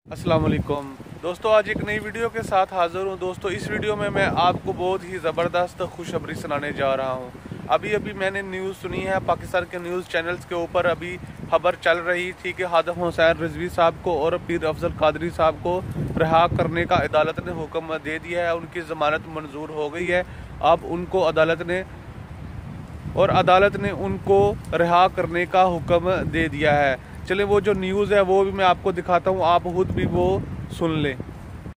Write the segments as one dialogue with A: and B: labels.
A: अस्सलाम वालेकुम दोस्तों, आज एक नई वीडियो के साथ हाज़िर हूँ। दोस्तों, इस वीडियो में मैं आपको बहुत ही ज़बरदस्त खुशखबरी सुनाने जा रहा हूँ। अभी मैंने न्यूज़ सुनी है, पाकिस्तान के न्यूज़ चैनल्स के ऊपर अभी खबर चल रही थी कि हादम हुसैन रिजवी साहब को और पीर अफजल कादरी साहब को रिहा करने का अदालत ने हुक्म दे दिया है। उनकी ज़मानत मंजूर हो गई है। अब उनको अदालत ने उनको रिहा करने का हुक्म दे दिया है। चले वो जो न्यूज़ है वो भी मैं आपको दिखाता हूँ, आप खुद भी वो सुन लें।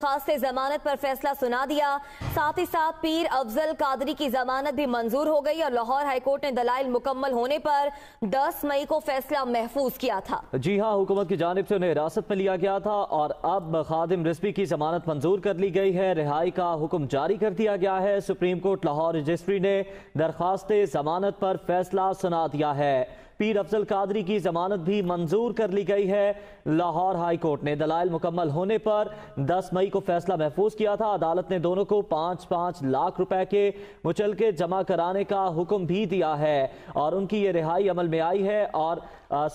B: खास से जमानत पर फैसला सुना दिया, साथ ही साथ पीर अफजल कादरी की जमानत भी मंजूर हो गई और लाहौर हाईकोर्ट ने दलाइल मुकम्मल होने पर 10 मई को फैसला महफूज किया था।
C: जी हां, हुकूमत की जानिब से उन्हें हिरासत में लिया गया था और अब खादिम रिजवी की जमानत मंजूर कर ली गई है। रिहाई का हुक्म जारी कर दिया गया है। सुप्रीम कोर्ट लाहौर रजिस्ट्री ने दरखास्त जमानत पर फैसला सुना दिया है। पीर अफजल कादरी की जमानत भी मंजूर कर ली गई है। लाहौर हाई कोर्ट ने दलाइल मुकम्मल होने पर 10 मई को फैसला महफूज किया था। अदालत ने दोनों को 5-5 लाख रुपए के मुचलके जमा कराने का हुक्म भी दिया है और उनकी ये रिहाई अमल में आई है। और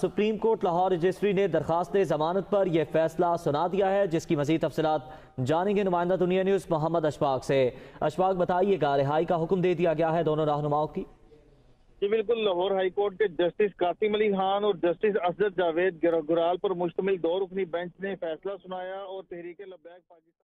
C: सुप्रीम कोर्ट लाहौर रजिस्ट्री ने दरखास्त जमानत पर यह फैसला सुना दिया है, जिसकी मजीद तफसीलात जानेंगे नुमाइंदा दुनिया न्यूज़ मोहम्मद अशफाक से। अशफाक, बताइएगा, रिहाई का हुक्म दे दिया गया है दोनों रहनुमाओं की?
D: जी बिल्कुल, लाहौर हाई कोर्ट के जस्टिस कासिम अली खान और जस्टिस असद जावेद गुराल पर मुश्तमिल 2 रुकनी बेंच ने फैसला सुनाया और तहरीक लब्बैक पाकिस्तान